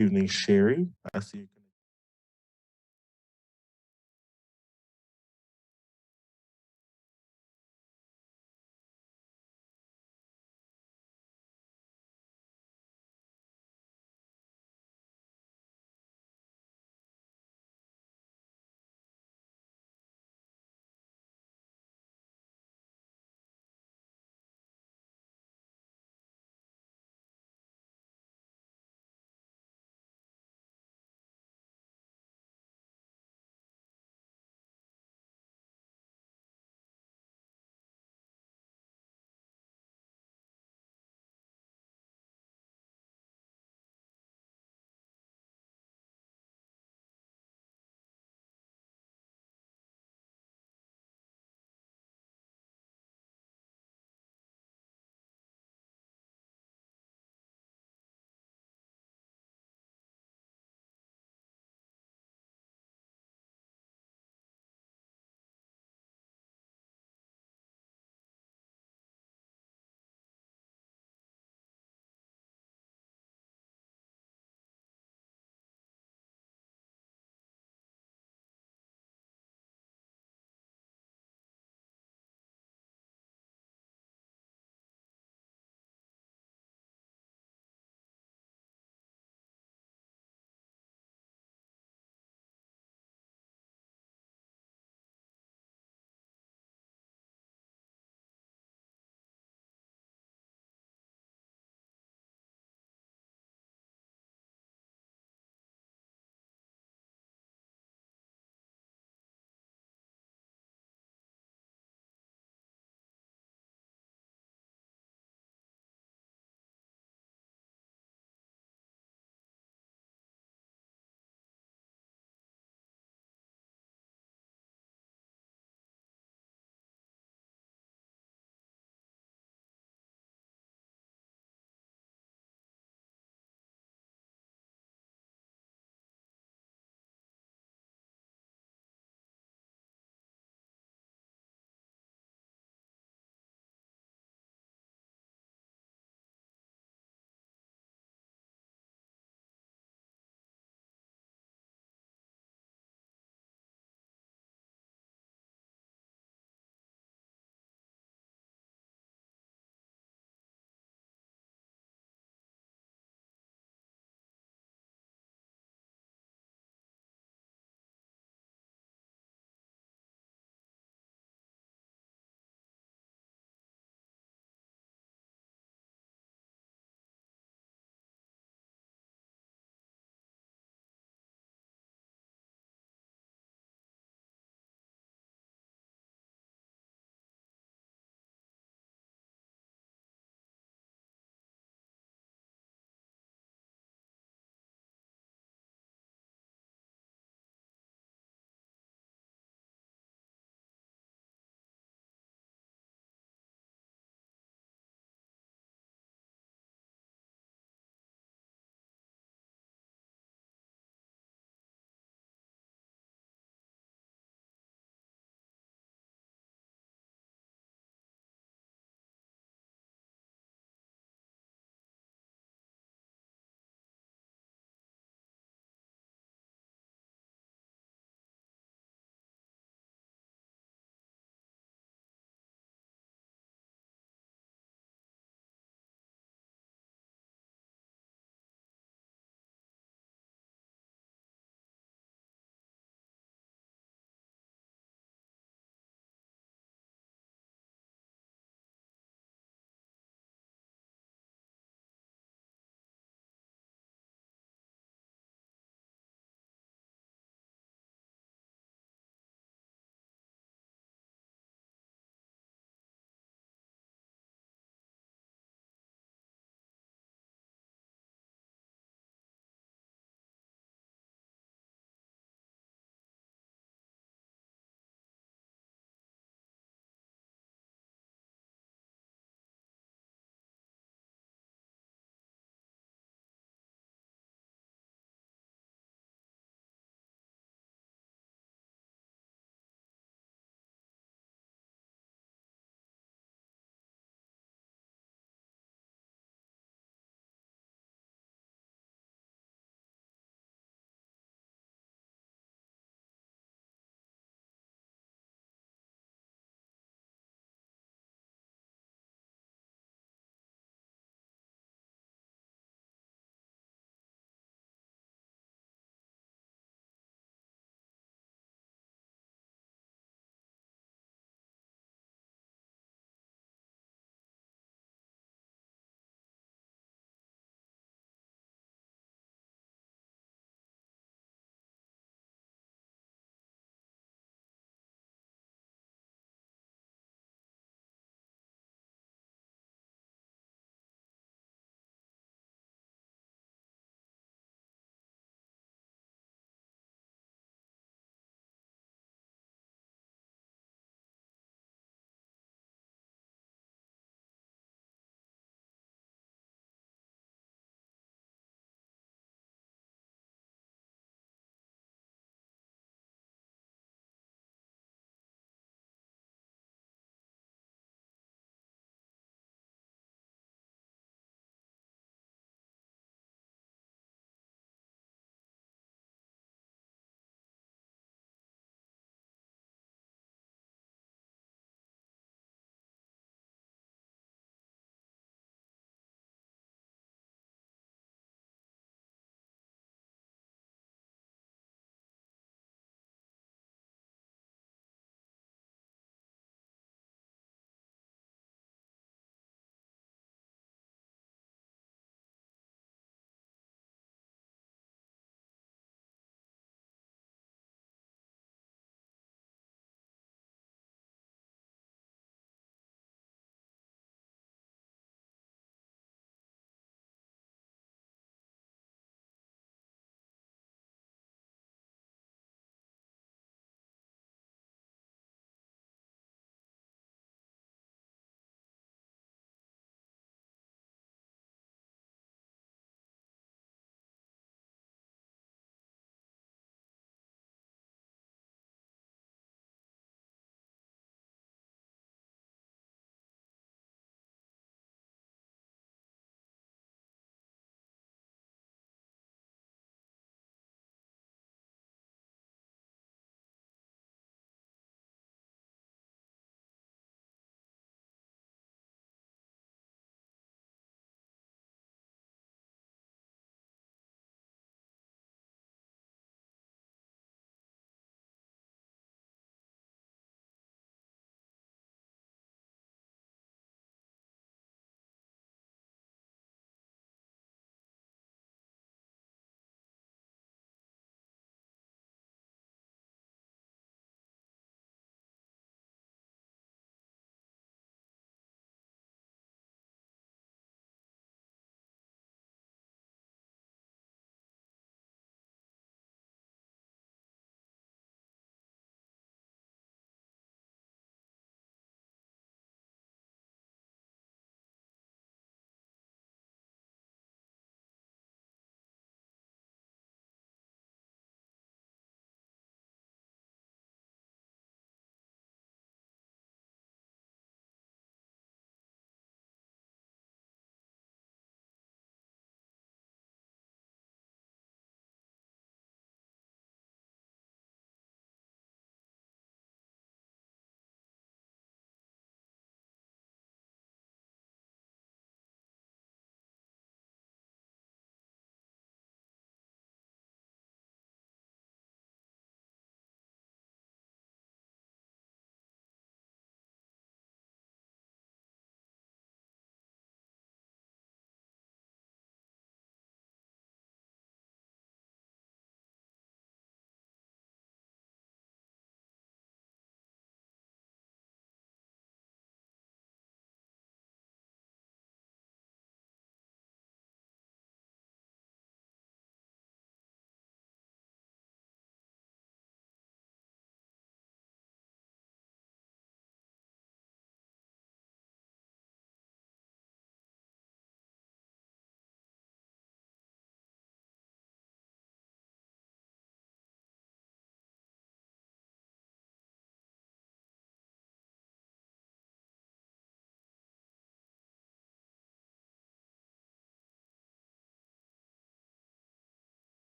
Evening, Sherry. I see you.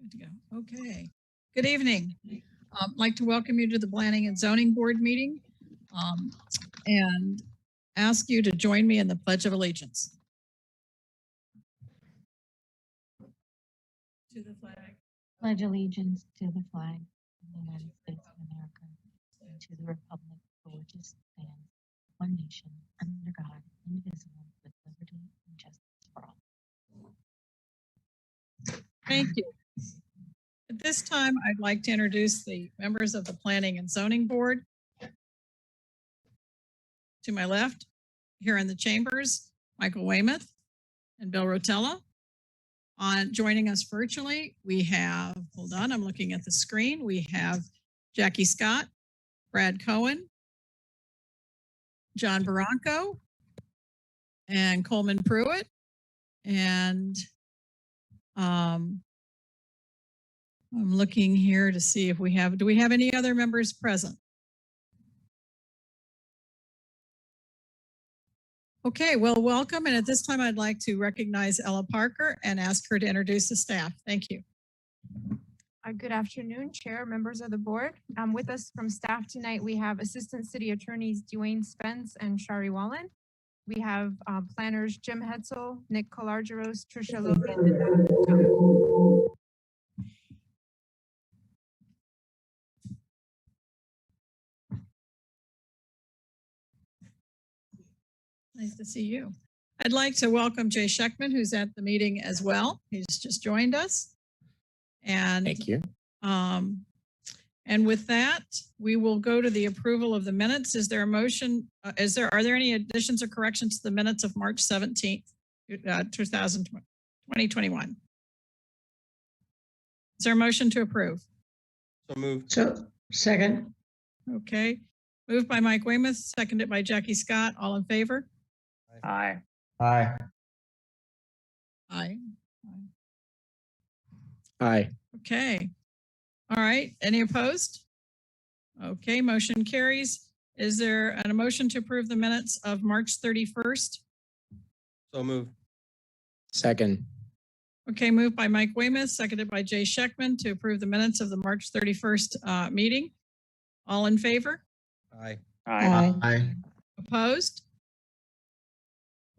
Good to go. Okay. Good evening. I'd like to welcome you to the Planning and Zoning Board meeting and ask you to join me in the Pledge of Allegiance. To the flag. Pledge allegiance to the flag of the United States of America and to the republic for which it stands, one nation, under God, indivisible, with liberty and justice for all. Thank you. At this time, I'd like to introduce the members of the Planning and Zoning Board. To my left, here in the chambers, Michael Weymouth and Bill Rotella. Joining us virtually, we have, hold on, I'm looking at the screen. We have Jackie Scott, Brad Cohen, John Barranco, and Coleman Prewitt. And I'm looking here to see if do we have any other members present? Okay, well, welcome. And at this time, I'd like to recognize Ella Parker and ask her to introduce the staff. Thank you. Good afternoon, Chair, members of the board. With us from staff tonight, we have Assistant City Attorneys Dwayne Spence and Shari Wallen. We have planners Jim Hetzel, Nick Colargeros, Tricia Logan, and Adam Patel. Nice to see you. I'd like to welcome Jay Scheckman, who's at the meeting as well. He's just joined us. And thank you. And with that, we will go to the approval of the minutes. Is there a motion? Are there any additions or corrections to the minutes of March 17th, 2021? Is there a motion to approve? So moved. So, second. Okay. Moved by Mike Weymouth, seconded by Jackie Scott. All in favor? Aye. Aye. Aye. Aye. Okay. All right. Any opposed? Okay. Motion carries. Is there a motion to approve the minutes of March 31st? So moved. Second. Okay. Moved by Mike Weymouth, seconded by Jay Scheckman to approve the minutes of the March 31st meeting. All in favor? Aye. Aye. Aye. Opposed?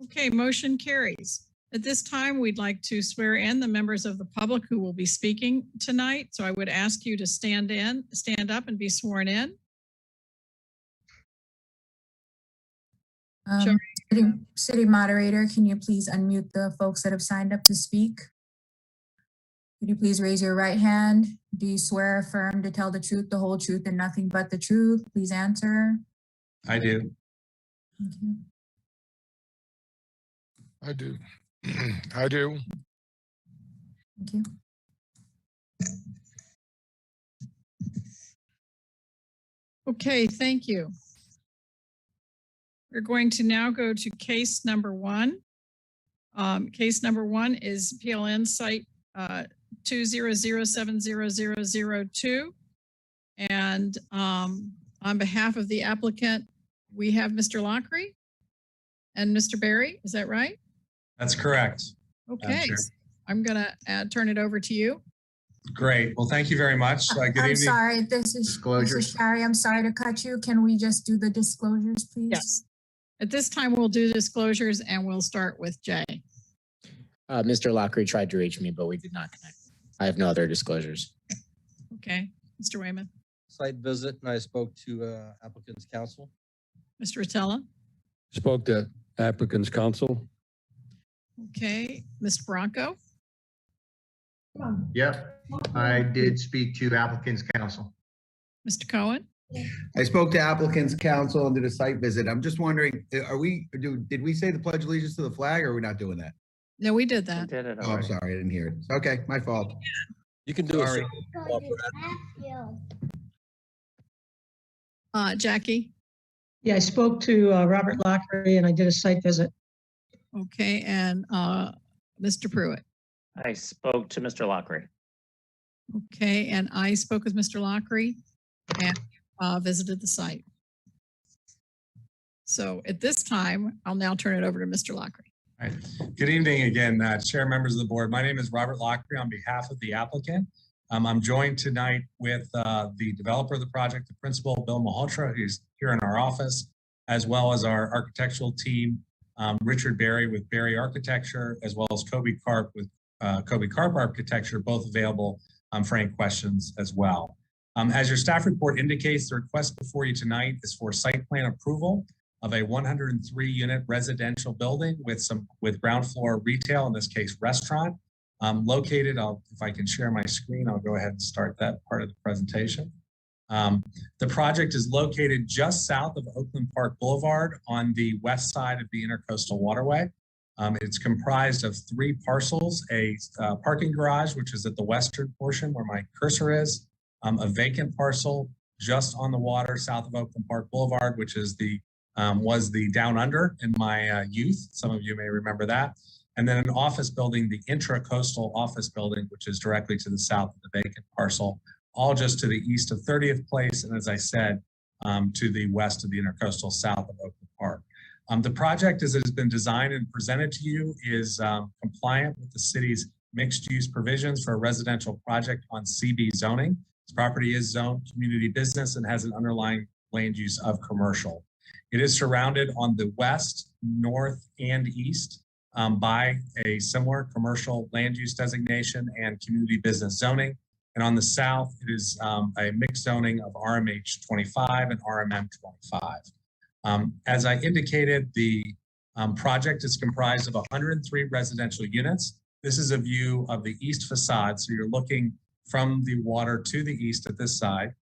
Okay, motion carries. At this time, we'd like to swear in the members of the public who will be speaking tonight. So I would ask you to stand up and be sworn in. City moderator, can you please unmute the folks that have signed up to speak? Could you please raise your right hand? Do you swear or affirm to tell the truth, the whole truth, and nothing but the truth? Please answer. I do. Thank you. I do. I do. Thank you. Okay, thank you. We're going to now go to case number one. Case number one is PLN site 200700002. And on behalf of the applicant, we have Mr. Lockery and Mr. Berrie. Is that right? That's correct. Okay, I'm going to turn it over to you. Great. Well, thank you very much. Good evening. I'm sorry, this is Shari. I'm sorry to cut you. Can we just do the disclosures, please? Yes. At this time, we'll do disclosures and we'll start with Jay. Mr. Lockery tried to reach me, but we did not connect. I have no other disclosures. Okay, Mr. Weymouth. Site visit, and I spoke to applicant's counsel. Mr. Rotella. Spoke to applicant's counsel. Okay, Mr. Barranco. Yep, I did speak to applicant's counsel. Mr. Cohen. I spoke to applicant's counsel and did a site visit. I'm just wondering, did we say the pledge of allegiance to the flag, or are we not doing that? No, we did that. We did it Oh, I'm sorry, I didn't hear it. Okay, my fault. You can do it. Jackie. Yeah, I spoke to Robert Lockery and I did a site visit. Okay, and Mr. Prewitt. I spoke to Mr. Lockery. Okay, and I spoke with Mr. Lockery and visited the site. So at this time, I'll now turn it over to Mr. Lockery. All right. Good evening again, Chair, members of the board. My name is Robert Lockery on behalf of the applicant. I'm joined tonight with the developer of the project, the principal, Bill Malhotra, who's here in our office, as well as our architectural team, Richard Berrie with Berrie Architecture, as well as Kobe Karp with Kobe Karp Architecture, both available for any questions as well. As your staff report indicates, the request before you tonight is for site plan approval of a 103 unit residential building with ground floor retail, in this case restaurant, located, if I can share my screen, I'll go ahead and start that part of the presentation. The project is located just south of Oakland Park Boulevard on the west side of the Intercoastal Waterway. It's comprised of 3 parcels, a parking garage, which is at the western portion where my cursor is, a vacant parcel just on the water south of Oakland Park Boulevard, which is was the Down Under in my youth. Some of you may remember that. And then an office building, the Intracoastal Office Building, which is directly to the south of the vacant parcel, all just to the east of 30th Place, and as I said, to the west of the Intercoastal, south of Oakland Park. The project, as it has been designed and presented to you, is compliant with the city's mixed-use provisions for a residential project on CB zoning. This property is zoned community business and has an underlying land use of commercial. It is surrounded on the west, north, and east by a similar commercial land use designation and community business zoning. And on the south, it is a mixed zoning of RMH 25 and RMM 25. As I indicated, the project is comprised of 103 residential units. This is a view of the east facade. So you're looking from the water to the east at this side.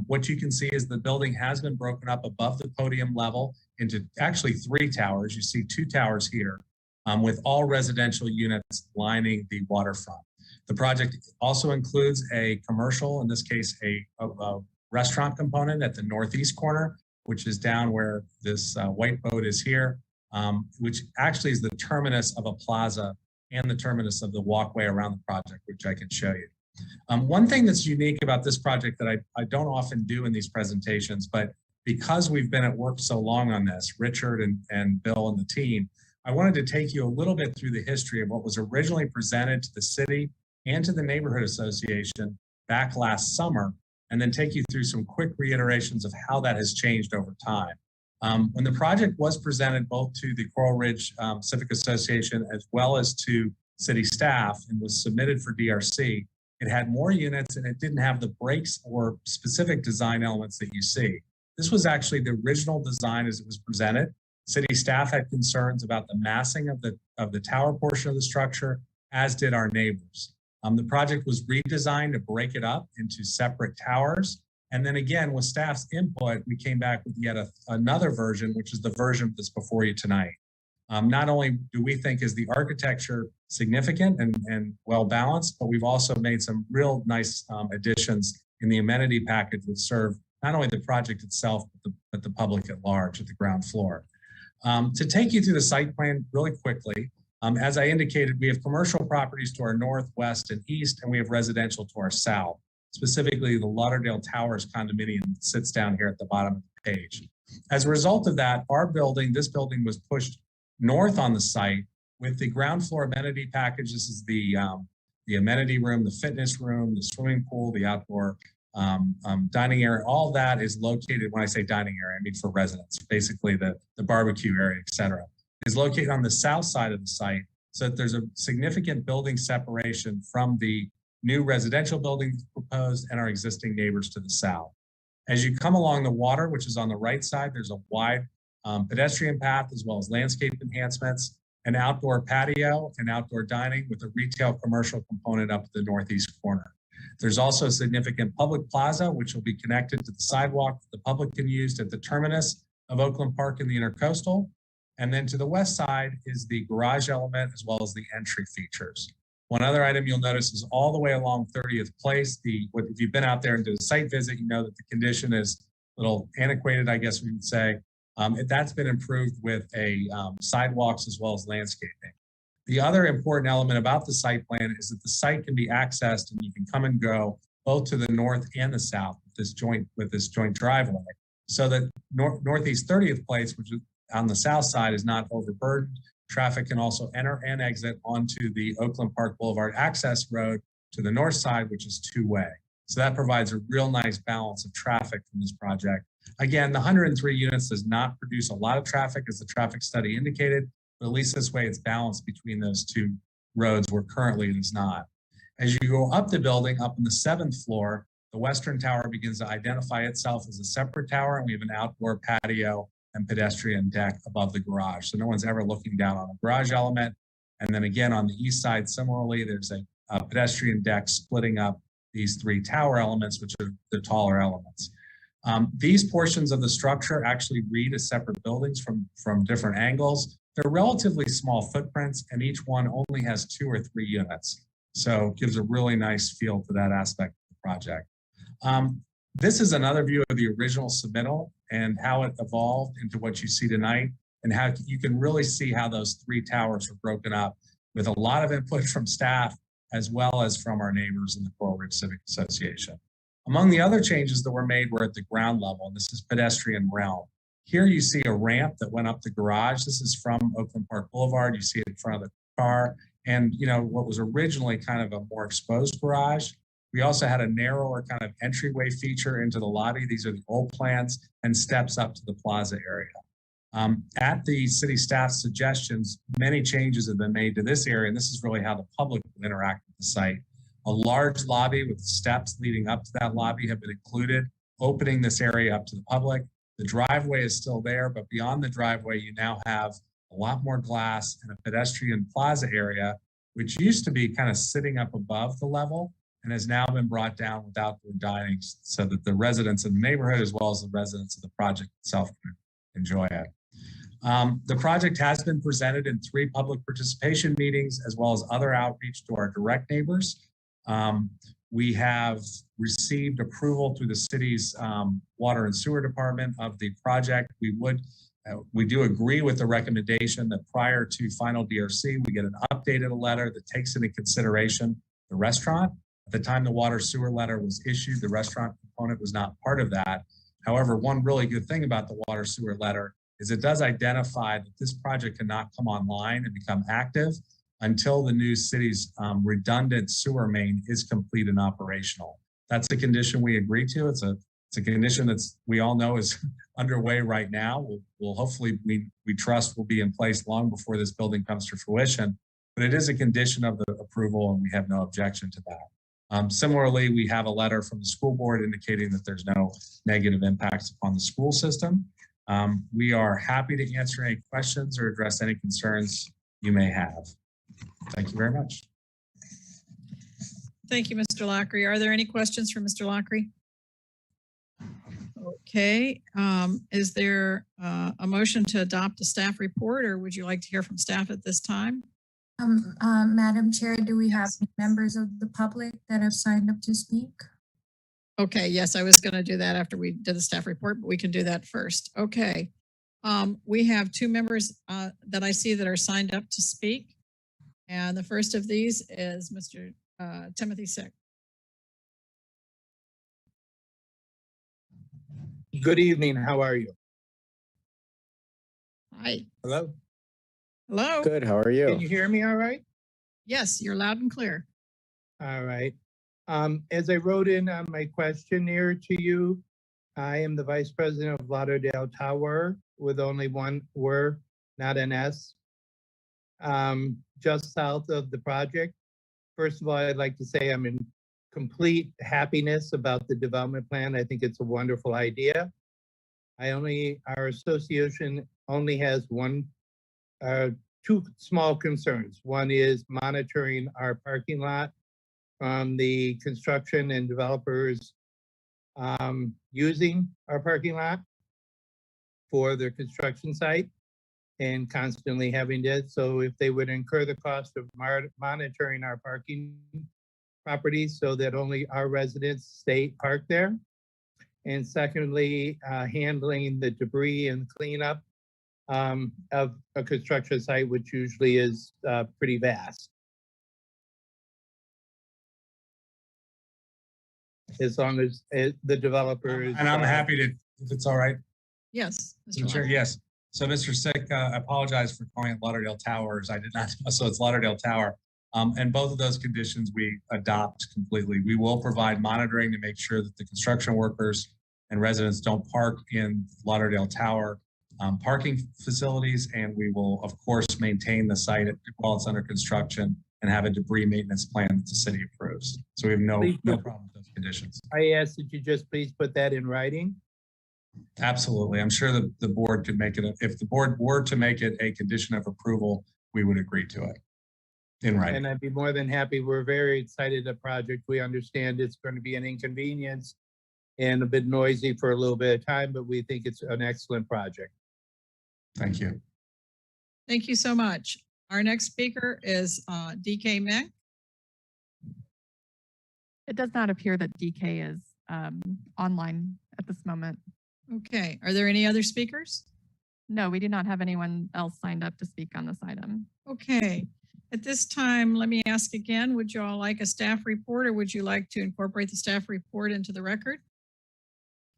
What you can see is the building has been broken up above the podium level into actually 3 towers. You see 2 towers here with all residential units lining the waterfront. The project also includes a commercial, in this case, a restaurant component at the northeast corner, which is down where this white boat is here, which actually is the terminus of a plaza and the terminus of the walkway around the project, which I can show you. One thing that's unique about this project that I don't often do in these presentations, but because we've been at work so long on this, Richard and Bill and the team, I wanted to take you a little bit through the history of what was originally presented to the city and to the neighborhood association back last summer, and then take you through some quick reiterations of how that has changed over time. When the project was presented both to the Coral Ridge Civic Association as well as to city staff and was submitted for DRC, it had more units and it didn't have the breaks or specific design elements that you see. This was actually the original design as it was presented. City staff had concerns about the massing of the tower portion of the structure, as did our neighbors. The project was redesigned to break it up into separate towers. And then again, with staff's input, we came back with yet another version, which is the version that's before you tonight. Not only do we think is the architecture significant and well balanced, but we've also made some real nice additions in the amenity package which serve not only the project itself, but the public at large at the ground floor. To take you through the site plan really quickly, as I indicated, we have commercial properties to our north, west, and east, and we have residential to our south. Specifically, the Lauderdale Towers condominium that sits down here at the bottom of the page. As a result of that, this building was pushed north on the site with the ground floor amenity package. This is the amenity room, the fitness room, the swimming pool, the outdoor dining area. All that is located, when I say dining area, I mean for residents, basically the barbecue area, et cetera, is located on the south side of the site, so that there's a significant building separation from the new residential buildings proposed and our existing neighbors to the south. As you come along the water, which is on the right side, there's a wide pedestrian path as well as landscape enhancements, an outdoor patio and outdoor dining with a retail commercial component up at the northeast corner. There's also a significant public plaza, which will be connected to the sidewalk that the public can use at the terminus of Oakland Park in the Intercoastal. And then to the west side is the garage element as well as the entry features. One other item you'll notice is all the way along 30th Place. If you've been out there and did a site visit, you know that the condition is a little antiquated, I guess we would say. That's been improved with sidewalks as well as landscaping. The other important element about the site plan is that the site can be accessed and you can come and go both to the north and the south with this joint driveway. So that northeast 30th Place, which is on the south side, is not overburdened. Traffic can also enter and exit onto the Oakland Park Boulevard access road to the north side, which is two-way. So that provides a real nice balance of traffic from this project. Again, the 103 units does not produce a lot of traffic as the traffic study indicated, but at least this way it's balanced between those two roads where currently it is not. As you go up the building, up on the 7th floor, the western tower begins to identify itself as a separate tower, and we have an outdoor patio and pedestrian deck above the garage. So no one's ever looking down on a garage element. And then again, on the east side, similarly, there's a pedestrian deck splitting up these three tower elements, which are the taller elements. These portions of the structure actually read as separate buildings from different angles. They're relatively small footprints, and each one only has 2 or 3 units. So it gives a really nice feel to that aspect of the project. This is another view of the original submittal and how it evolved into what you see tonight, and how you can really see how those 3 towers were broken up with a lot of input from staff as well as from our neighbors in the Coral Ridge Civic Association. Among the other changes that were made were at the ground level, and this is pedestrian realm. Here you see a ramp that went up the garage. This is from Oakland Park Boulevard. You see it in front of the car. And you know, what was originally kind of a more exposed garage, we also had a narrower kind of entryway feature into the lobby. These are the old plans, and steps up to the plaza area. At the city staff's suggestions, many changes have been made to this area, and this is really how the public will interact with the site. A large lobby with steps leading up to that lobby have been included, opening this area up to the public. The driveway is still there, but beyond the driveway, you now have a lot more glass and a pedestrian plaza area, which used to be kind of sitting up above the level and has now been brought down with outdoor dining so that the residents in the neighborhood, as well as the residents of the project itself, can enjoy it. The project has been presented in 3 public participation meetings, as well as other outreach to our direct neighbors. We have received approval through the city's water and sewer department of the project. We do agree with the recommendation that prior to final DRC, we get an updated letter that takes into consideration the restaurant. At the time the water sewer letter was issued, the restaurant component was not part of that. However, one really good thing about the water sewer letter is it does identify that this project cannot come online and become active until the new city's redundant sewer main is complete and operational. That's a condition we agree to. It's a condition that's we all know is underway right now. We'll hopefully we trust will be in place long before this building comes to fruition. But it is a condition of the approval, and we have no objection to that. Similarly, we have a letter from the school board indicating that there's no negative impacts upon the school system. We are happy to answer any questions or address any concerns you may have. Thank you very much. Thank you, Mr. Lockery. Are there any questions for Mr. Lockery? Okay. Is there a motion to adopt the staff report, or would you like to hear from staff at this time? Madam Chair, do we have members of the public that have signed up to speak? Okay, yes, I was going to do that after we did the staff report, but we can do that first. Okay. We have 2 members that I see that are signed up to speak. And the first of these is Mr. Timothy Sick. Good evening. How are you? Hi. Hello. Hello. Good. How are you? Can you hear me all right? Yes, you're loud and clear. All right. As I wrote in on my questionnaire to you, I am the Vice President of Lauderdale Tower with only one word, not an S. Just south of the project. First of all, I'd like to say I'm in complete happiness about the development plan. I think it's a wonderful idea. Our association only has 2 small concerns. One is monitoring our parking lot from the construction and developers using our parking lot for their construction site and constantly having it. So if they would incur the cost of monitoring our parking properties so that only our residents stay parked there. And secondly, handling the debris and cleanup of a construction site, which usually is pretty vast. As long as the developers. And I'm happy to, if it's all right. Yes. Mr. Chair, yes. So Mr. Sick, I apologize for calling it Lauderdale Towers. I did not know, so it's Lauderdale Tower. And both of those conditions we adopt completely. We will provide monitoring to make sure that the construction workers and residents don't park in Lauderdale Tower parking facilities. And we will, of course, maintain the site while it's under construction and have a debris maintenance plan that the city approves. So we have no problem with those conditions. I ask that you just please put that in writing. Absolutely. I'm sure that the board could make it, if the board were to make it a condition of approval, we would agree to it in writing. And I'd be more than happy. We're very excited the project. We understand it's going to be an inconvenience and a bit noisy for a little bit of time, but we think it's an excellent project. Thank you. Thank you so much. Our next speaker is DK Mick. It does not appear that DK is online at this moment. Okay. Are there any other speakers? No, we do not have anyone else signed up to speak on this item. Okay. At this time, let me ask again, would you all like a staff report or would you like to incorporate the staff report into the record?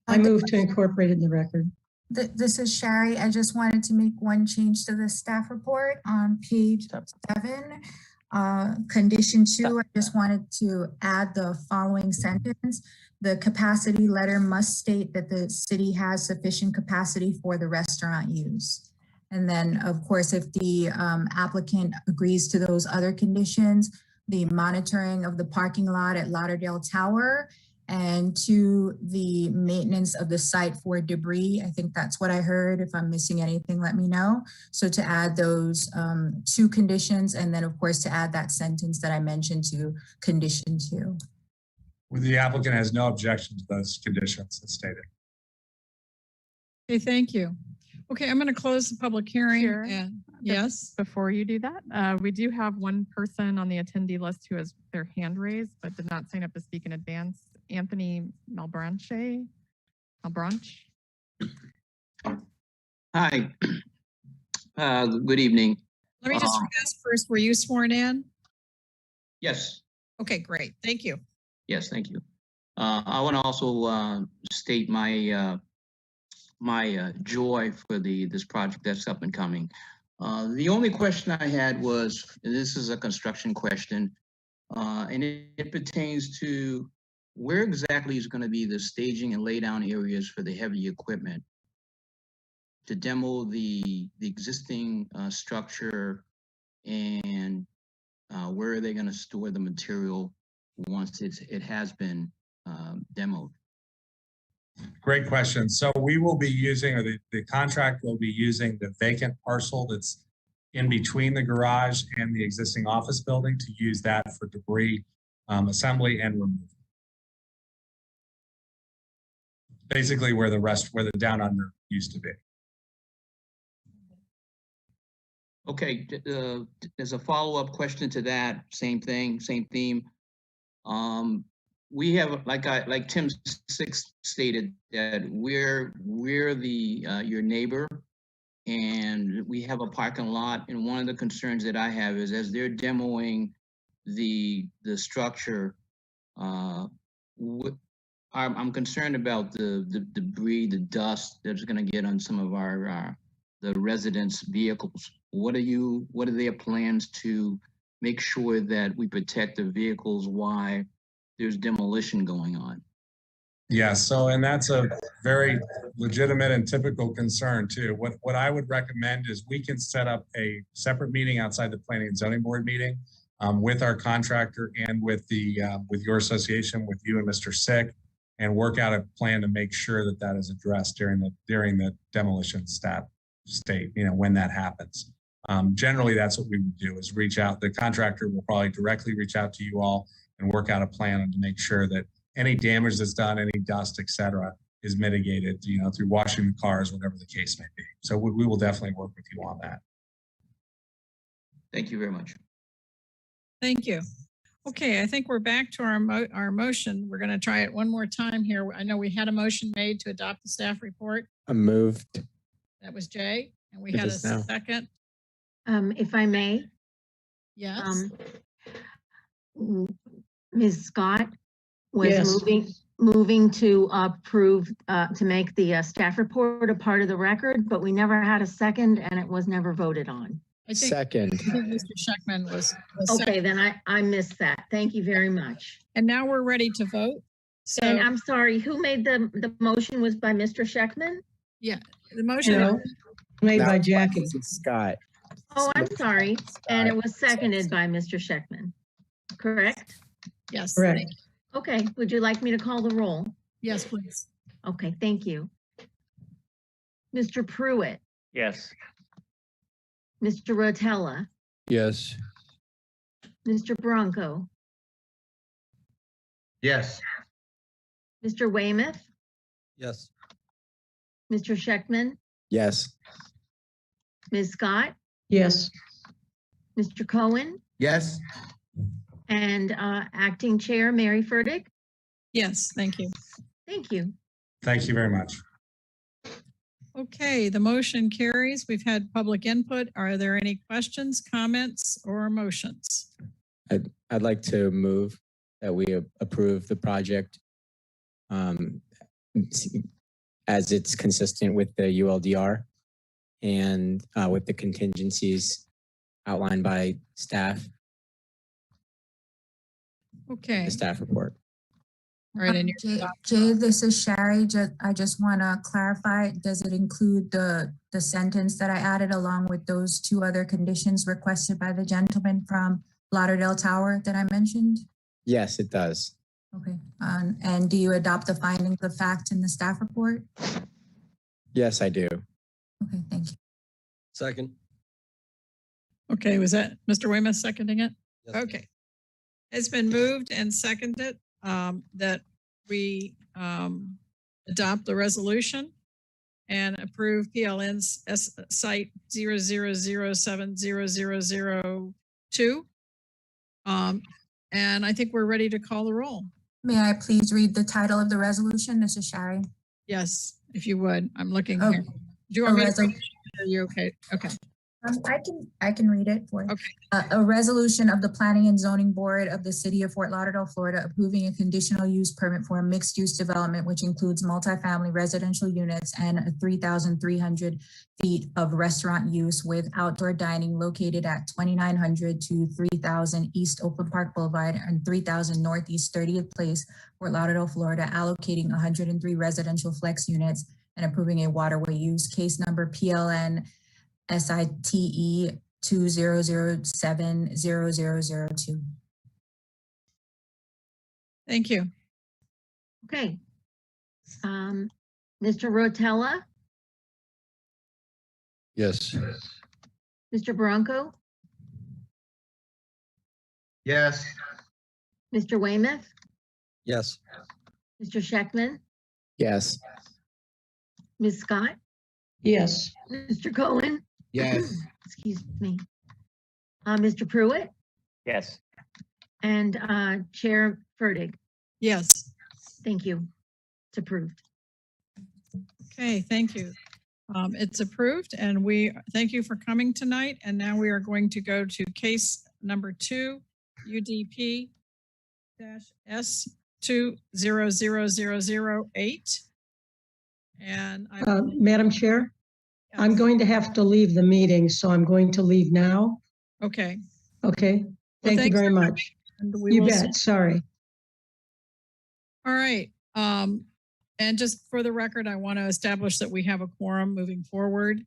I move to incorporate it in the record. This is Shari. I just wanted to make one change to the staff report on page 7. Condition 2, I just wanted to add the following sentence. The capacity letter must state that the city has sufficient capacity for the restaurant use. And then, of course, if the applicant agrees to those other conditions, the monitoring of the parking lot at Lauderdale Tower and to the maintenance of the site for debris. I think that's what I heard. If I'm missing anything, let me know. So to add those 2 conditions, and then of course to add that sentence that I mentioned to condition 2. Well, the applicant has no objection to those conditions as stated. Okay, thank you. Okay, I'm going to close the public hearing. Sure. And yes. Before you do that, we do have one person on the attendee list who has their hand raised but did not sign up to speak in advance. Anthony Malbranche. Hi. Good evening. Let me just ask first, were you sworn in? Yes. Okay, great. Thank you. Yes, thank you. I want to also state my my joy for this project that's up and coming. The only question I had was, and this is a construction question, and it pertains to where exactly is going to be the staging and laydown areas for the heavy equipment to demo the existing structure, and where are they going to store the material once it has been demoed? Great question. So we will be using, or the contract will be using the vacant parcel that's in between the garage and the existing office building to use that for debris assembly and removal. Basically where the down under used to be. Okay, as a follow-up question to that, same thing, same theme. We have, like Tim Six stated, that we're the your neighbor, and we have a parking lot. And one of the concerns that I have is, as they're demoing the structure, I'm concerned about the debris, the dust that's going to get on some of our the residents' vehicles. What are their plans to make sure that we protect the vehicles while there's demolition going on? Yeah, so, and that's a very legitimate and typical concern too. What I would recommend is we can set up a separate meeting outside the planning and zoning board meeting with our contractor and with your association, with you and Mr. Sick, and work out a plan to make sure that that is addressed during the demolition state, when that happens. Generally, that's what we would do, is reach out. The contractor will probably directly reach out to you all and work out a plan to make sure that any damage that's done, any dust, et cetera, is mitigated, through washing the cars, whatever the case may be. So we will definitely work with you on that. Thank you very much. Thank you. Okay, I think we're back to our motion. We're going to try it one more time here. I know we had a motion made to adopt the staff report. I moved. That was Jay, and we It had a is now. second. If I may, Yes. Ms. Scott was Yes. moving to approve, to make the staff report a part of the record, but we never had a second and it was never voted on. I think, Second. I think Mr. Scheckman was Okay, second. then I missed that. Thank you very much. And now we're ready to vote. So And I'm sorry, who made the motion was by Mr. Scheckman? yeah, the motion. No, made That by was Jackie. Scott. Oh, I'm sorry. And it was seconded by Mr. Scheckman, correct? Yes. Correct. thank you. Okay, would you like me to call the roll? Yes, please. Okay, thank you. Mr. Prewitt, Yes. Mr. Rotella, Yes. Mr. Barranco, Yes. Mr. Weymouth, Yes. Mr. Scheckman, Yes. Ms. Scott, Yes. Mr. Cohen, Yes. and Acting Chair Mary Furtick. Yes, thank you. Thank you. Thank you very much. Okay, the motion carries. We've had public input. Are there any questions, comments, or motions? I'd like to move that we approve the project as it's consistent with the ULDR and with the contingencies outlined by staff, Okay, the staff report. all right. And Jay, this is Shari. I just want to clarify, does it include the sentence that I added along with those two other conditions requested by the gentleman from Lauderdale Tower that I mentioned? Yes, it does. Okay, and do you adopt the findings of fact in the staff report? Yes, I do. Okay, thank you. Second. Okay, was that Mr. Weymouth seconding it? Yes. Okay. It's been moved and seconded that we adopt the resolution and approve PLN's site 000700002. And I think we're ready to call the roll. May I please read the title of the resolution? This is Shari. Yes, if you would. I'm looking Oh, here. Do you want me to? resol- Are you okay? Okay. I can read it for you. Okay. A resolution of the Planning and Zoning Board of the City of Fort Lauderdale, Florida, approving a conditional use permit for a mixed-use development, which includes multifamily residential units and 3,300 feet of restaurant use with outdoor dining located at 2,900 to 3,000 East Oakland Park Boulevard and 3,000 Northeast 30th Place, Fort Lauderdale, Florida, allocating 103 residential flex units and approving a waterway use. Case number PLN SITE 20070002. Thank you. Okay. Mr. Rotella, Yes. Mr. Barranco, Yes. Mr. Weymouth, Yes. Mr. Scheckman, Yes. Ms. Scott, Yes. Mr. Cohen. Yes. Excuse me. Mr. Prewitt Yes. and Chair Furtick. Yes. Thank you. It's approved. Okay, thank you. It's approved and we thank you for coming tonight. And now we are going to go to case number 2, UDP-S 200008. And Madam Chair, I'm going to have to leave the meeting, so I'm going to leave now. okay. Okay, thank you thanks very for much. And we You will see- bet, sorry. All right. And just for the record, I want to establish that we have a quorum moving forward.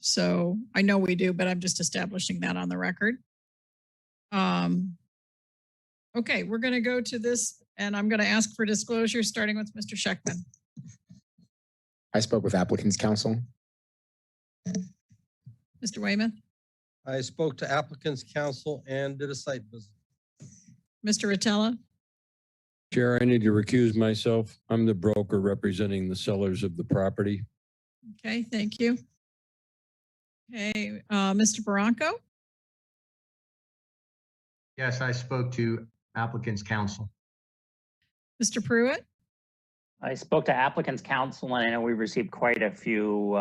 So I know we do, but I'm just establishing that on the record. Okay, we're going to go to this and I'm going to ask for disclosure, starting with Mr. Scheckman. I spoke with applicants counsel. Mr. Weymouth, I spoke to applicants council and did a site visit. Mr. Rotella, Chair, I need to recuse myself. I'm the broker representing the sellers of the property. okay, thank you. Okay, Mr. Barranco, Yes, I spoke to applicants counsel. Mr. Prewitt, I spoke to applicants counsel and I know we received quite a few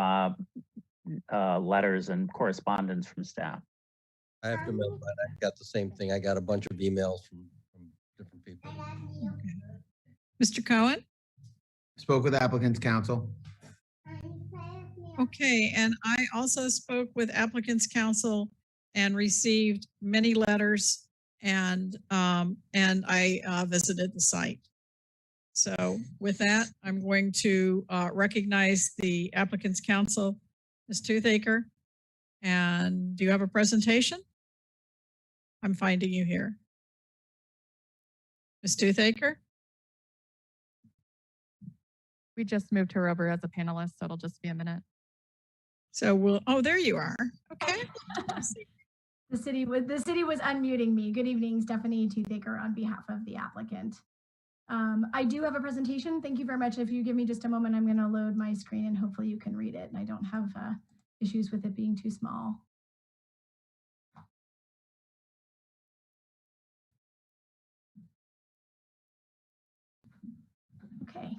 letters and correspondence from staff. I have to admit, I got the same thing. I got a bunch of emails from different people. Mr. Cohen? Spoke with applicant's counsel. Okay, and I also spoke with applicants' counsel and received many letters, and I visited the site. So with that, I'm going to recognize the applicant's counsel, Ms. Toothaker. And do you have a presentation? I'm finding you here. Ms. Toothaker? We just moved her over as a panelist, so it'll just be a minute. So we'll, oh, there you are. Okay. The city was unmuting me. Good evening, Stephanie Toothaker on behalf of the applicant. I do have a presentation. Thank you very much. If you give me just a moment, I'm going to load my screen and hopefully you can read it. And I don't have issues with it being too small. Okay.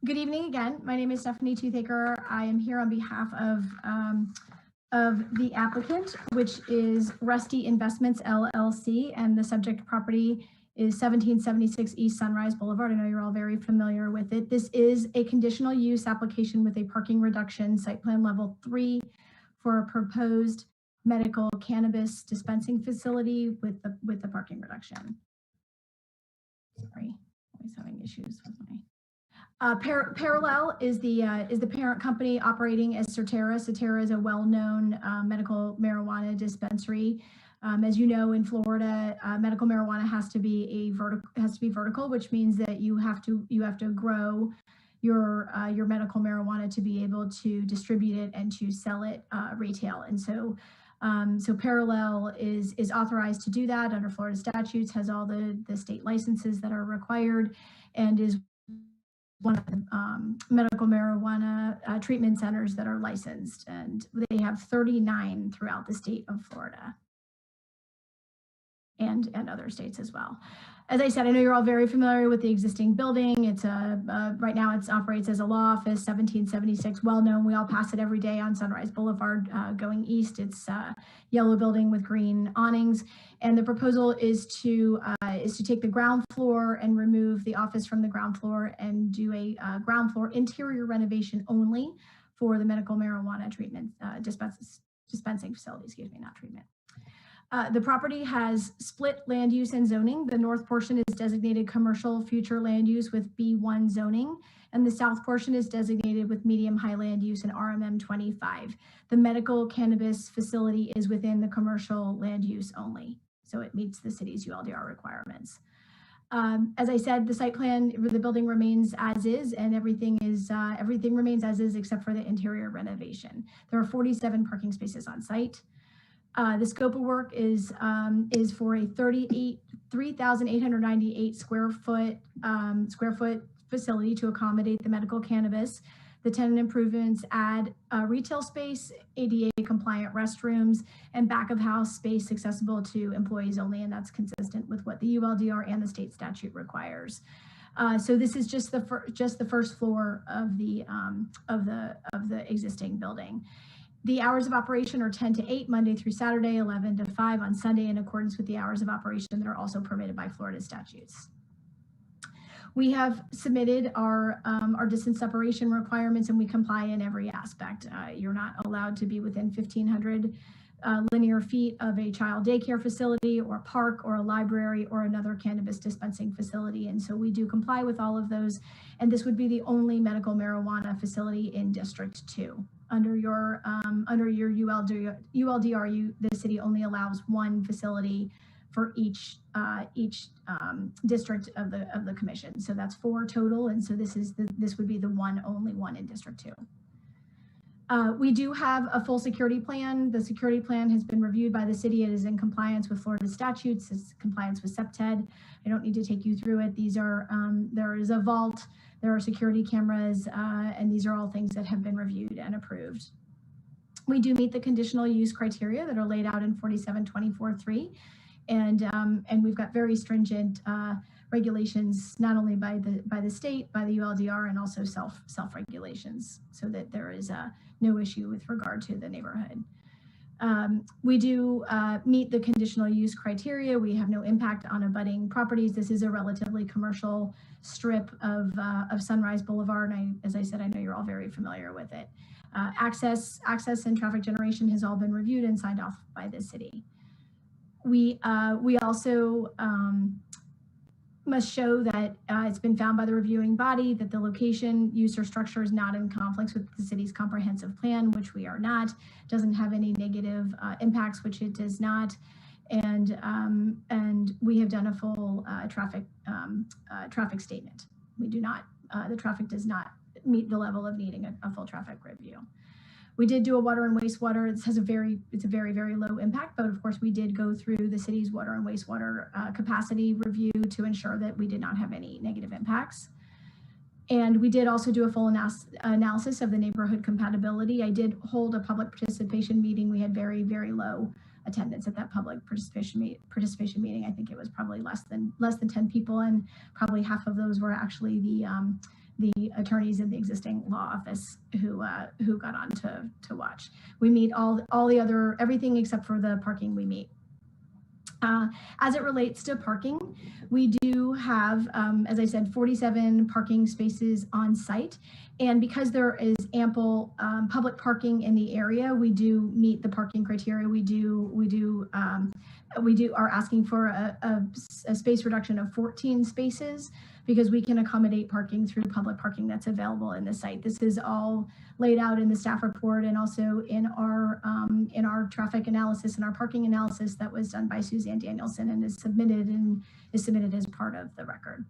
Good evening again. My name is Stephanie Toothaker. I am here on behalf of the applicant, which is Rusty Investments LLC, and the subject property is 1776 East Sunrise Boulevard. I know you're all very familiar with it. This is a conditional use application with a parking reduction, site plan level 3, for a proposed medical cannabis dispensing facility with the parking reduction. Sorry, always having issues with my. Parallel is the parent company operating as Certera. Certera is a well-known medical marijuana dispensary. As you know, in Florida, medical marijuana has to be vertical, which means that you have to grow your medical marijuana to be able to distribute it and to sell it retail. And so Parallel is authorized to do that under Florida statutes, has all the state licenses that are required, and is one of the medical marijuana treatment centers that are licensed, and they have 39 throughout the state of Florida and other states as well. As I said, I know you're all very familiar with the existing building. It's right now it operates as a law office, 1776, well known. We all pass it every day on Sunrise Boulevard going east. It's a yellow building with green awnings, and the proposal is to take the ground floor and remove the office from the ground floor and do a ground floor interior renovation only for the medical marijuana treatment dispensing facility. Excuse me, not treatment. The property has split land use and zoning. The north portion is designated commercial future land use with B1 zoning, and the south portion is designated with medium high land use and RMM 25. The medical cannabis facility is within the commercial land use only, so it meets the city's ULDR requirements. As I said, the site plan, the building remains as is, and everything remains as is except for the interior renovation. There are 47 parking spaces on site. The scope of work is for a 3,898 square foot facility to accommodate the medical cannabis. The tenant improvements add retail space, ADA compliant restrooms, and back of house space accessible to employees only, and that's consistent with what the ULDR and the state statute requires. So this is just the first floor of the existing building. The hours of operation are 10 to 8, Monday through Saturday, 11 to 5 on Sunday, in accordance with the hours of operation that are also permitted by Florida statutes. We have submitted our distance separation requirements, and we comply in every aspect. You're not allowed to be within 1,500 linear feet of a child daycare facility or park or a library or another cannabis dispensing facility. And so we do comply with all of those. And this would be the only medical marijuana facility in District 2. Under your ULDR, the city only allows one facility for each district of the commission. So that's 4 total, and so this would be the only one in District 2. We do have a full security plan. The security plan has been reviewed by the city. It is in compliance with Florida statutes. It's compliance with SEPTED. I don't need to take you through it. These are there is a vault. There are security cameras, and these are all things that have been reviewed and approved. We do meet the conditional use criteria that are laid out in 4724.3, and we've got very stringent regulations, not only by the state, by the ULDR, and also self regulations, so that there is no issue with regard to the neighborhood. We do meet the conditional use criteria. We have no impact on abutting properties. This is a relatively commercial strip of Sunrise Boulevard. And as I said, I know you're all very familiar with it. Access and traffic generation has all been reviewed and signed off by the city. We also must show that it's been found by the reviewing body that the location, use, or structure is not in conflicts with the city's comprehensive plan, which we are not, doesn't have any negative impacts, which it does not. And we have done a full traffic statement. We do not, the traffic does not meet the level of needing a full traffic review. We did do a water and wastewater. It's a very, very low impact, but of course we did go through the city's water and wastewater capacity review to ensure that we did not have any negative impacts. And we did also do a full analysis of the neighborhood compatibility. I did hold a public participation meeting. We had very, very low attendance at that public participation meeting. I think it was probably less than 10 people, and probably half of those were actually the attorneys in the existing law office who got on to watch. We meet all the other, everything except for the parking we meet. As it relates to parking, we do have, as I said, 47 parking spaces on site. And because there is ample public parking in the area, we do meet the parking criteria. We are asking for a space reduction of 14 spaces because we can accommodate parking through public parking that's available in the site. This is all laid out in the staff report and also in our traffic analysis and our parking analysis that was done by Suzanne Danielson and is submitted as part of the record.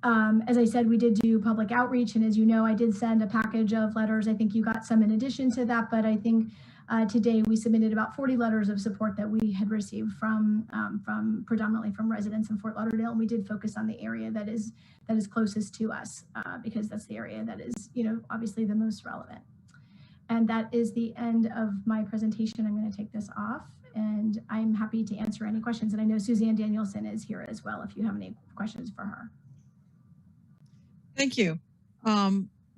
As I said, we did do public outreach, and as you know, I did send a package of letters. I think you got some in addition to that, but I think today we submitted about 40 letters of support that we had received from predominantly from residents in Fort Lauderdale, and we did focus on the area that is closest to us because that's the area that is, obviously the most relevant. And that is the end of my presentation. I'm going to take this off, and I'm happy to answer any questions. And I know Suzanne Danielson is here as well if you have any questions for her. Thank you.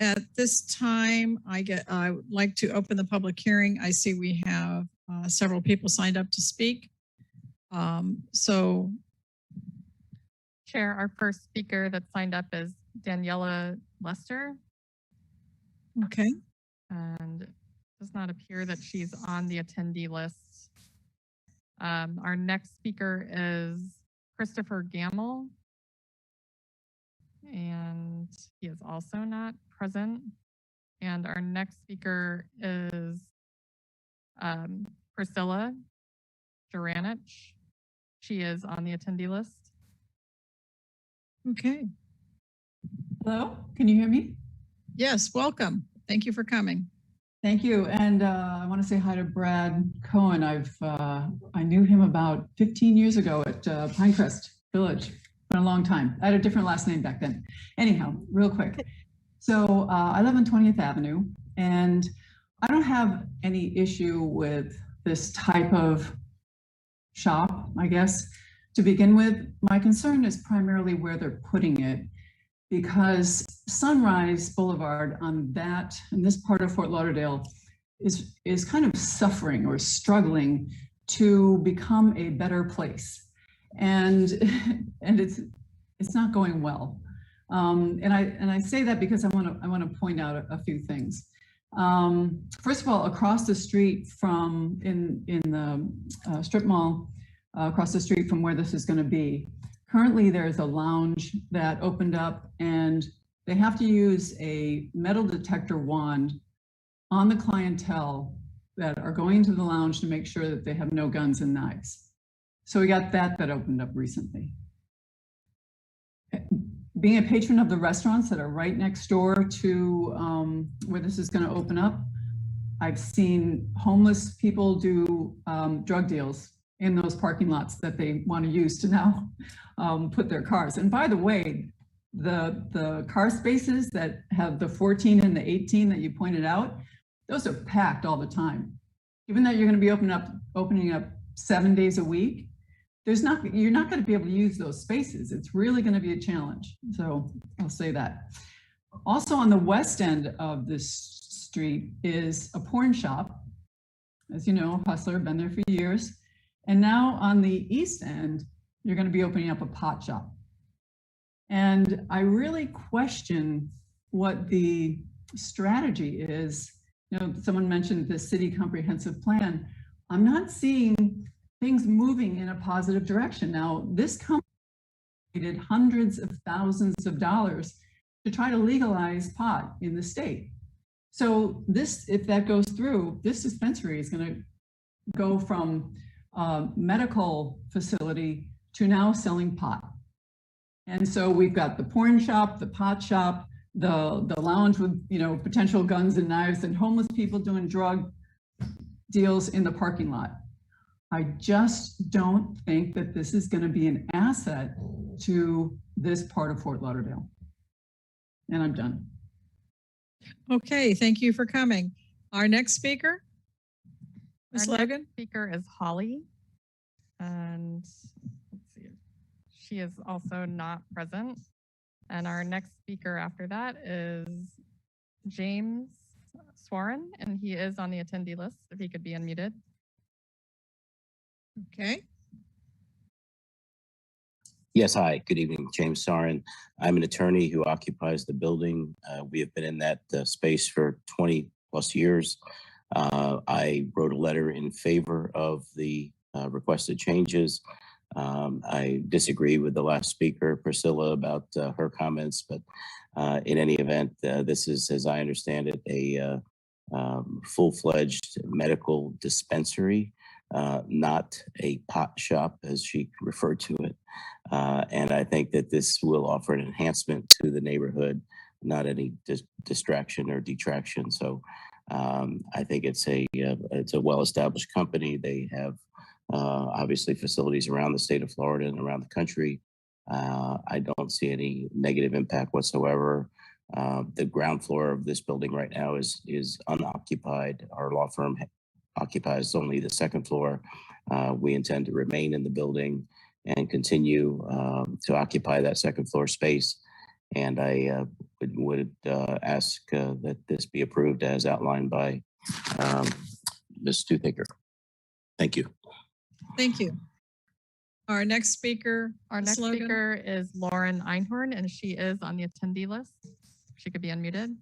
At this time, I would like to open the public hearing. I see we have several people signed up to speak. Chair, our first speaker that signed up is Daniela Lester. Okay. And it does not appear that she's on the attendee list. Our next speaker is Christopher Gamble. And he is also not present. And our next speaker is Priscilla Juranitch. She is on the attendee list. Okay. Hello, can you hear me? Yes, welcome. Thank you for coming. Thank you. And I want to say hi to Brad Cohen. I knew him about 15 years ago at Pinecrest Village. Been a long time. I had a different last name back then. Anyhow, real quick. So I live on 20th Avenue, and I don't have any issue with this type of shop, I guess. To begin with, my concern is primarily where they're putting it, because Sunrise Boulevard in this part of Fort Lauderdale is kind of suffering or struggling to become a better place. And it's not going well. And I say that because I want to point out a few things. First of all, across the street from in the strip mall, across the street from where this is going to be, currently there's a lounge that opened up, and they have to use a metal detector wand on the clientele that are going to the lounge to make sure that they have no guns and knives. So we got that opened up recently. Being a patron of the restaurants that are right next door to where this is going to open up, I've seen homeless people do drug deals in those parking lots that they want to use to now put their cars. And by the way, the car spaces that have the 14 and the 18 that you pointed out, those are packed all the time. Given that you're going to be opening up 7 days a week, you're not going to be able to use those spaces. It's really going to be a challenge. So I'll say that. Also on the west end of this street is a porn shop as you know, hustler, been there for years. And now on the east end, you're going to be opening up a pot shop. And I really question what the strategy is. You know, someone mentioned the city comprehensive plan. I'm not seeing things moving in a positive direction. Now, this company did hundreds of thousands of dollars to try to legalize pot in the state. So this, if that goes through, this dispensary is going to go from a medical facility to now selling pot. And so we've got the porn shop, the pot shop, the lounge with, you know, potential guns and knives, and homeless people doing drug deals in the parking lot. I just don't think that this is going to be an asset to this part of Fort Lauderdale. And I'm done. Okay, thank you for coming. Our next speaker, Ms. Our Logan. next speaker is Holly. And let's see, she is also not present. And our next speaker after that is James Sawran, and he is on the attendee list, if he could be unmuted. Okay. Yes, hi, good evening, James Sawran. I'm an attorney who occupies the building. We have been in that space for 20 plus years. I wrote a letter in favor of the requested changes. I disagree with the last speaker, Priscilla, about her comments, but in any event, this is, as I understand it, a full-fledged medical dispensary, not a pot shop, as she referred to it. And I think that this will offer an enhancement to the neighborhood, not any distraction or detraction. So I think it's a well-established company. They have obviously facilities around the state of Florida and around the country. I don't see any negative impact whatsoever. The ground floor of this building right now is unoccupied. Our law firm occupies only the second floor. We intend to remain in the building and continue to occupy that second floor space. And I would ask that this be approved as outlined by Ms. Toothaker. Thank you. Thank you. Our next speaker, Our next Logan. speaker is Lauren Einhorn, and she is on the attendee list. She could be unmuted.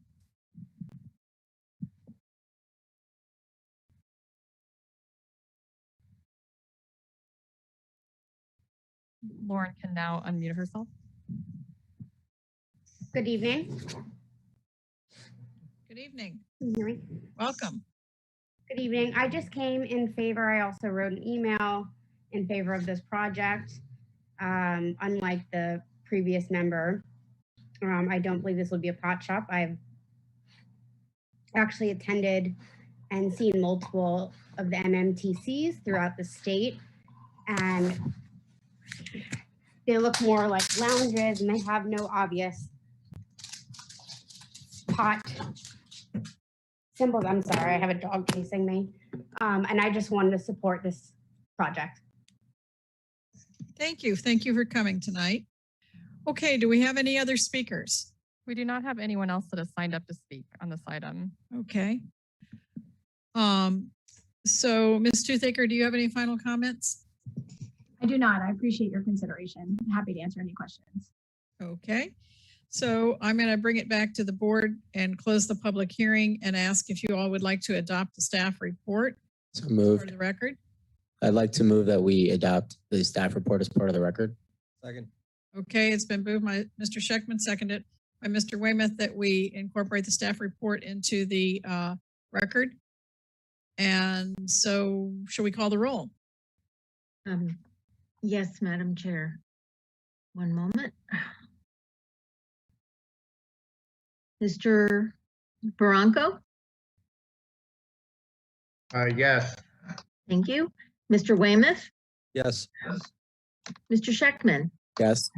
Lauren can now unmute herself. Good evening. Good evening. Can you hear me? Welcome. Good evening. I just came in favor. I also wrote an email in favor of this project. Unlike the previous member, I don't believe this will be a pot shop. I've actually attended and seen multiple of the MMTCs throughout the state, and they look more like lounges, and they have no obvious pot symbols. I'm sorry, I have a dog chasing me. And I just wanted to support this project. Thank you. Thank you for coming tonight. Okay, do we have any other speakers? We do not have anyone else that has signed up to speak on this item. Okay. So Ms. Toothaker, do you have any final comments? I do not. I appreciate your consideration. I'm happy to answer any questions. Okay. So I'm going to bring it back to the board and close the public hearing and ask if you all would like to adopt the staff report. So For moved. the record. I'd like to move that we adopt the staff report as part of the record. Second. Okay, it's been moved by Mr. Schechtman, seconded by Mr. Weymouth that we incorporate the staff report into the record. And so shall we call the roll? Yes, Madam Chair. One moment. Mr. Barranco? Yes. Thank you. Mr. Weymouth? Yes. Mr. Schechtman? Yes.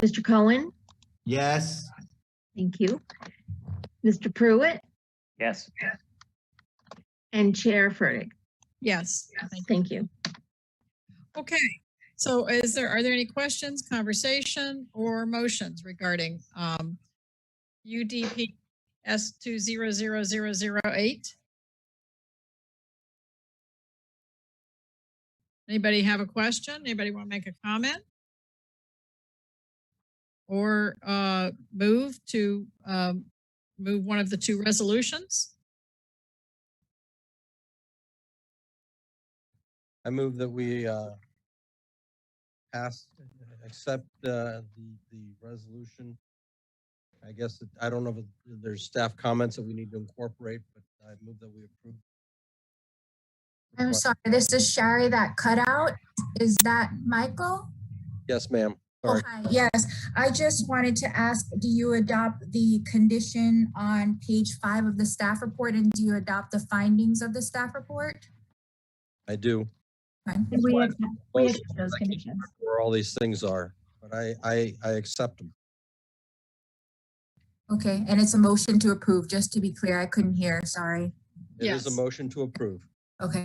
Mr. Cohen? Yes. Thank you. Mr. Prewitt? Yes. And Chair Furtick? Yes. Thank you. Okay. So are there any questions, conversation, or motions regarding UDP S200008? Anybody have a question? Anybody want to make a comment? Or move one of the two resolutions? I move that we accept the resolution. I guess, I don't know if there's staff comments that we need to incorporate, but I move that we approve. I'm sorry, this is Shari that cut out. Is that Michael? Yes, ma'am. Oh, Sorry. hi. Yes, I just wanted to ask, do you adopt the condition on page 5 of the staff report, and do you adopt the findings of the staff report? I do. Fine. We accept those conditions. Where all these things are, but I accept them. Okay, and it's a motion to approve, just to be clear, I couldn't hear, sorry. It is a motion to approve. Okay.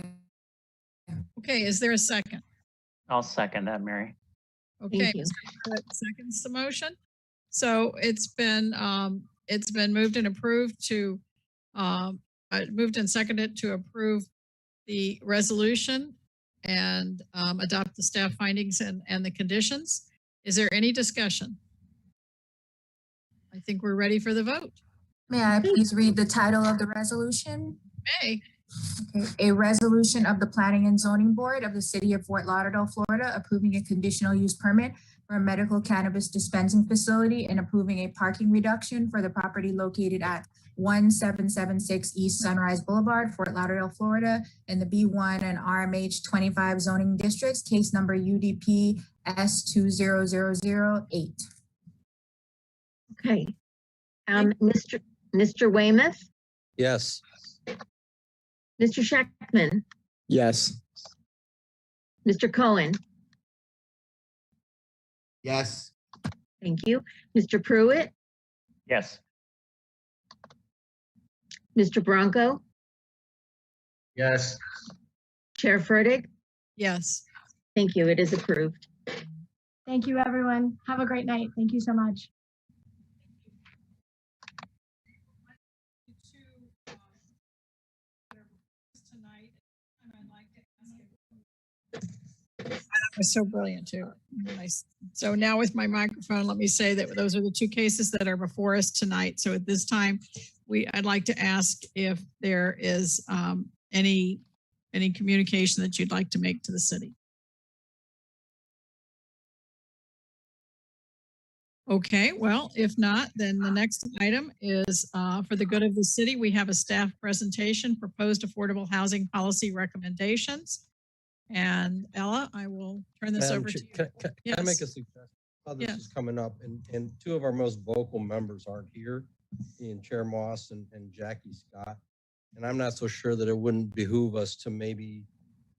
Okay, is there a second? I'll second that, Mary. Okay, seconds the motion. So it's been moved and approved to moved and seconded to approve the resolution and adopt the staff findings and the conditions. Is there any discussion? I think we're ready for the vote. May I please read the title of the resolution? May. Okay. A resolution of the Planning and Zoning Board of the City of Fort Lauderdale, Florida, approving a conditional use permit for a medical cannabis dispensing facility and approving a parking reduction for the property located at 1776 East Sunrise Boulevard, Fort Lauderdale, Florida, in the B1 and RMH 25 zoning districts, case number UDP S20008. Okay. Mr. Weymouth, Yes. Mr. Scheckman, Yes. Mr. Cohen. Yes. Thank you. Mr. Prewitt, Yes. Mr. Barranco, Yes. Chair Furtick. Yes. Thank you. It is approved. Thank you, everyone. Have a great night. Thank you so much. That was so brilliant too. Nice. So now with my microphone, let me say that those are the two cases that are before us tonight. So at this time, I'd like to ask if there is any communication that you'd like to make to the city. Okay, well, if not, then the next item is for the good of the city. We have a staff presentation, proposed affordable housing policy recommendations. And Ella, I will turn this over to you. Can I make a suggestion? How this is coming up, and two of our most vocal members aren't here, being Chair Moss and Jackie Scott. And I'm not so sure that it wouldn't behoove us to maybe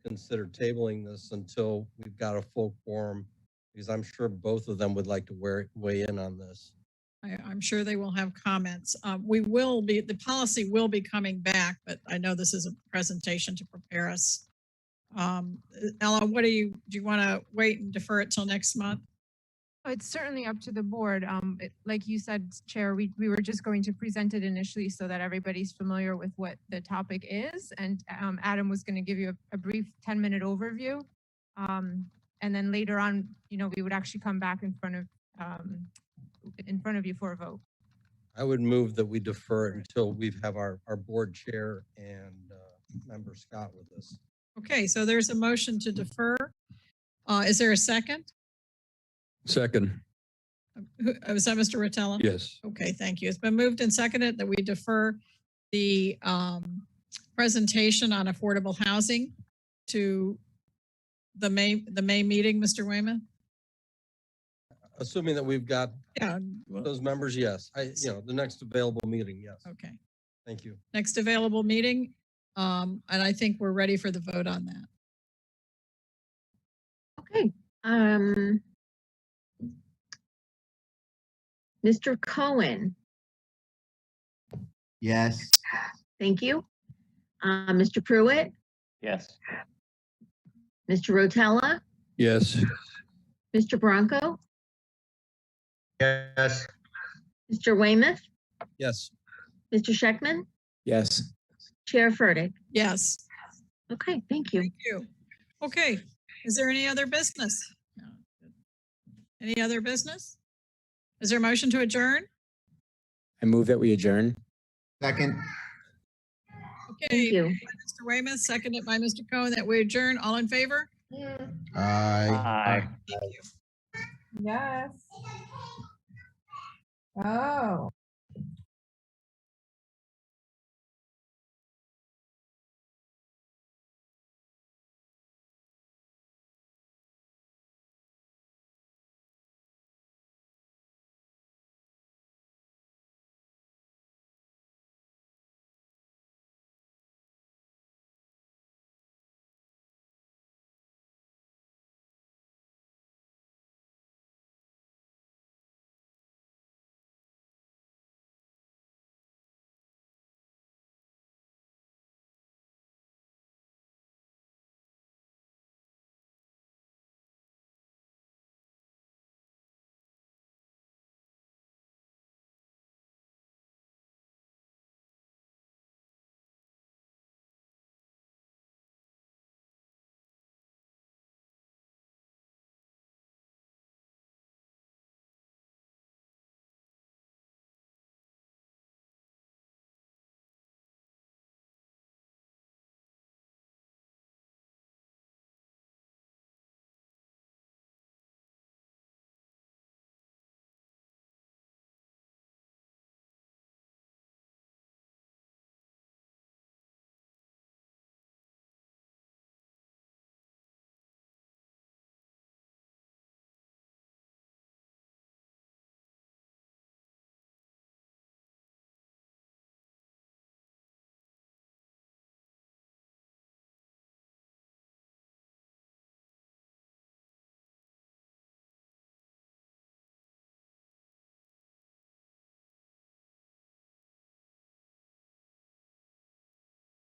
consider tabling this until we've got a full quorum, because I'm sure both of them would like to weigh in on this. I'm sure they will have comments. The policy will be coming back, but I know this is a presentation to prepare us. Ella, do you want to wait and defer it till next month? It's certainly up to the board. Like you said, Chair, we were just going to present it initially so that everybody's familiar with what the topic is. And Adam was going to give you a brief 10-minute overview. And then later on, we would actually come back in front of you for a vote. I would move that we defer it until we have our board chair and member Scott with us. Okay, so there's a motion to defer. Is there a second? Second. Was that Mr. Rotella? Yes. Okay, thank you. It's been moved and seconded that we defer the presentation on affordable housing to the May meeting, Mr. Weymouth? Assuming that we've got those members, yes. The next available meeting, yes. Okay. Thank you. Next available meeting. And I think we're ready for the vote on that. Okay. Mr. Cohen. Yes. Thank you. Mr. Prewitt, Yes. Mr. Rotella, Yes. Mr. Barranco, Yes. Mr. Weymouth, Yes. Mr. Scheckman, Yes. Chair Furtick. Yes. Okay, thank you. Thank you. Okay, is there any other business? No. Any other business? Is there a motion to adjourn? I move that we adjourn. Second. Okay. you. Mr. Weymouth, seconded by Mr. Cohen, that we adjourn. All in favor? Aye. Thank you. Yes. Oh.